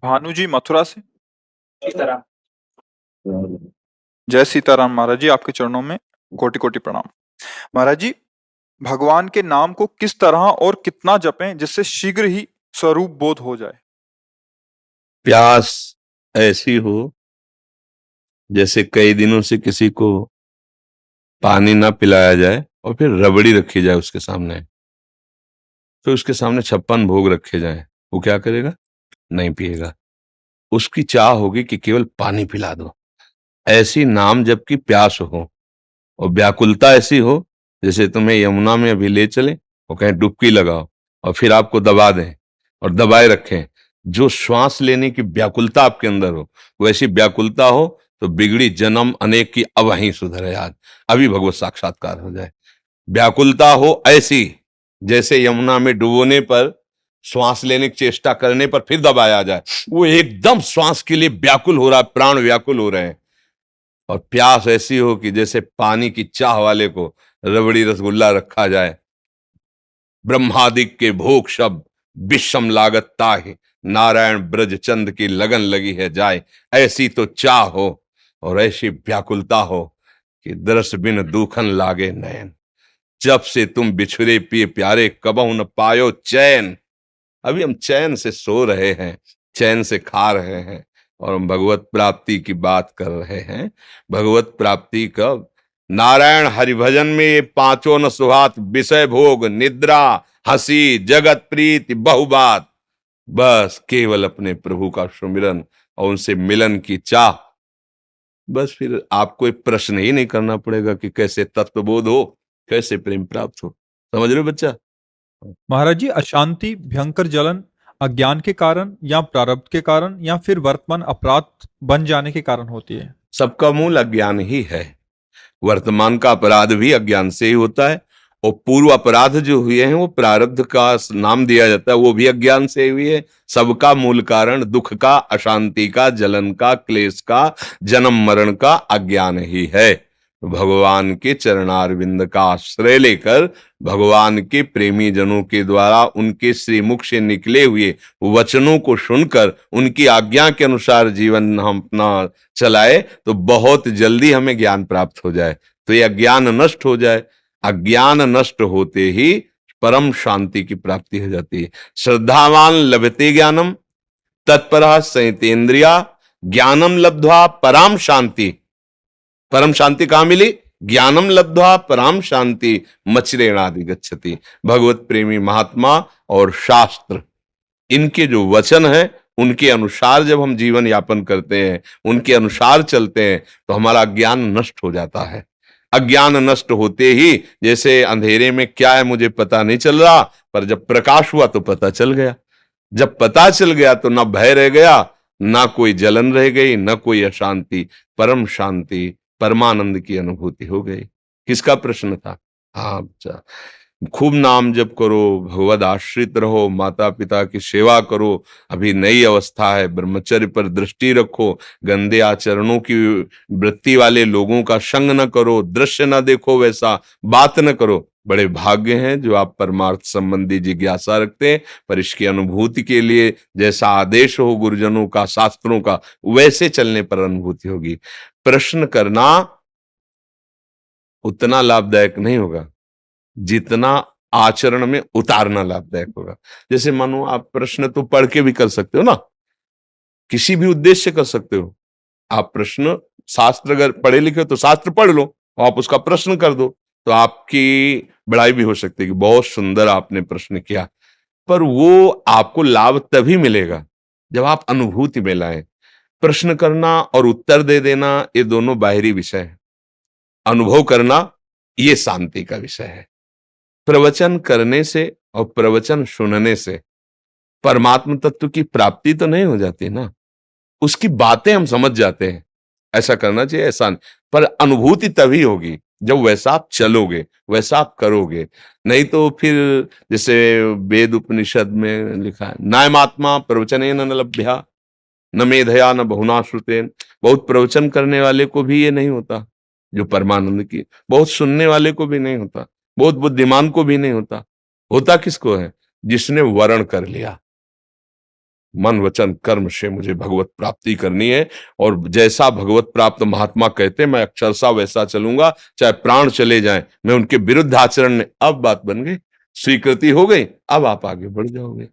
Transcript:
भानु जी मथुरा से। सीताराम। जय सीताराम महाराज जी, आपके चरणों में कोटि कोटि प्रणाम। महाराज जी, भगवान के नाम को किस तरह और कितना जपें जिससे शीघ्र ही स्वरूप बोध हो जाए? प्यास ऐसी हो जैसे कई दिनों से किसी को पानी ना पिलाया जाए और फिर रबड़ी रखी जाए उसके सामने, तो उसके सामने 56 भोग रखे जाए, वो क्या करेगा? नहीं पिएगा। उसकी चाह होगी कि केवल पानी पिला दो। ऐसी नाम जबकि प्यास हो और व्याकुलता ऐसी हो जैसे तुम्हें यमुना में अभी ले चले और कहें डुबकी लगाओ और फिर आपको दबा दें और दबाए रखें। जो श्वास लेने की व्याकुलता आपके अंदर हो, वैसी व्याकुलता हो तो बिगड़ी जन्म अनेक की अब वहीं सुधरे आज, अभी भगवत साक्षात्कार हो जाए। व्याकुलता हो ऐसी जैसे यमुना में डुबोने पर, श्वास लेने की चेष्टा करने पर फिर दबाया जाए, वो एकदम श्वास के लिए व्याकुल हो रहा है, प्राण व्याकुल हो रहे हैं। और प्यास ऐसी हो कि जैसे पानी की चाह वाले को रबड़ी रसगुल्ला रखा जाए। ब्रह्मादिक के भोग शब्द विषम लागत ताहि, नारायण ब्रज चंद की लगन लगी है जाए। ऐसी तो चाह हो और ऐसी व्याकुलता हो कि दरस बिन दूखन लागे नयन। जब से तुम बिछुरे पिए प्यारे कबहु न पायो चैन। अभी हम चैन से सो रहे हैं, चैन से खा रहे हैं और हम भगवत प्राप्ति की बात कर रहे हैं। भगवत प्राप्ति कब? नारायण हरिभजन में ये पांचों न सुहात, विषय भोग निद्रा हंसी जगत प्रीति बहुबात। बस केवल अपने प्रभु का सुमिरन और उनसे मिलन की चाह। बस फिर आपको एक प्रश्न ही नहीं करना पड़ेगा कि कैसे तत्वबोध हो, कैसे प्रेम प्राप्त हो। समझ रहे हो बच्चा? महाराज जी, अशांति, भयंकर जलन अज्ञान के कारण या प्रारब्ध के कारण या फिर वर्तमान अपराध बन जाने के कारण होती है? सबका मूल अज्ञान ही है। वर्तमान का अपराध भी अज्ञान से ही होता है और पूर्व अपराध जो हुए हैं वो प्रारब्ध का नाम दिया जाता है, वो भी अज्ञान से हुई है। सबका मूल कारण दुख का, अशांति का, जलन का, क्लेश का, जन्म मरण का अज्ञान ही है। भगवान के चरणारविंद का आश्रय लेकर भगवान के प्रेमी जनों के द्वारा उनके श्रीमुख से निकले हुए वचनों को सुनकर उनकी आज्ञा के अनुसार जीवन हम अपना चलाए तो बहुत जल्दी हमें ज्ञान प्राप्त हो जाए, तो ये अज्ञान नष्ट हो जाए। अज्ञान नष्ट होते ही परम शांति की प्राप्ति हो जाती है। श्रद्धावान लभते ज्ञानम तत्परः संयतेन्द्रिया, ज्ञानम लब्ध्वा पराम शांति। परम शांति कहां मिली? ज्ञानम लब्ध्वा पराम शांति मचरेणादि गच्छति। भगवत प्रेमी महात्मा और शास्त्र, इनके जो वचन है उनके अनुसार जब हम जीवन यापन करते हैं, उनके अनुसार चलते हैं तो हमारा ज्ञान नष्ट हो जाता है। अज्ञान नष्ट होते ही जैसे अंधेरे में क्या है मुझे पता नहीं चल रहा, पर जब प्रकाश हुआ तो पता चल गया। जब पता चल गया तो ना भय रह गया, ना कोई जलन रह गई, ना कोई अशांति। परम शांति, परमानंद की अनुभूति हो गई। किसका प्रश्न था? हाँ बच्चा, खूब नाम जप करो, भगवद आश्रित रहो, माता पिता की सेवा करो। अभी नई अवस्था है, ब्रह्मचर्य पर दृष्टि रखो, गंदे आचरणों की वृत्ति वाले लोगों का संग न करो, दृश्य न देखो, वैसा बात न करो। बड़े भाग्य हैं जो आप परमार्थ संबंधी जिज्ञासा रखते हैं, पर इसकी अनुभूति के लिए जैसा आदेश हो गुरुजनों का, शास्त्रों का, वैसे चलने पर अनुभूति होगी। प्रश्न करना उतना लाभदायक नहीं होगा जितना आचरण में उतारना लाभदायक होगा। जैसे मानो आप प्रश्न तो पढ़ के भी कर सकते हो ना, किसी भी उद्देश्य से कर सकते हो। आप प्रश्न, शास्त्र अगर पढ़े लिखे हो तो शास्त्र पढ़ लो, आप उसका प्रश्न कर दो, तो आपकी बड़ाई भी हो सकती है कि बहुत सुंदर आपने प्रश्न किया। पर वो आपको लाभ तभी मिलेगा जब आप अनुभूति में लाएं। प्रश्न करना और उत्तर दे देना ये दोनों बाहरी विषय है, अनुभव करना ये शांति का विषय है। प्रवचन करने से और प्रवचन सुनने से परमात्म तत्व की प्राप्ति तो नहीं हो जाती ना, उसकी बातें हम समझ जाते हैं। ऐसा करना चाहिए, ऐसा नहीं। पर अनुभूति तभी होगी जब वैसा आप चलोगे, वैसा आप करोगे। नहीं तो फिर जैसे वेद उपनिषद में लिखा है, नायमात्मा प्रवचनेन न लभ्या न मेधया न बहुना श्रुतेन। बहुत प्रवचन करने वाले को भी ये नहीं होता जो परमानंद की, बहुत सुनने वाले को भी नहीं होता, बहुत बुद्धिमान को भी नहीं होता। होता किसको है? जिसने वर्ण कर लिया, मन वचन कर्म से मुझे भगवत प्राप्ति करनी है, और जैसा भगवत प्राप्त महात्मा कहते मैं अक्षरशः वैसा चलूंगा, चाहे प्राण चले जाएं, मैं उनके विरुद्ध आचरण नहीं। अब बात बन गई, स्वीकृति हो गई, अब आप आगे बढ़ जाओगे।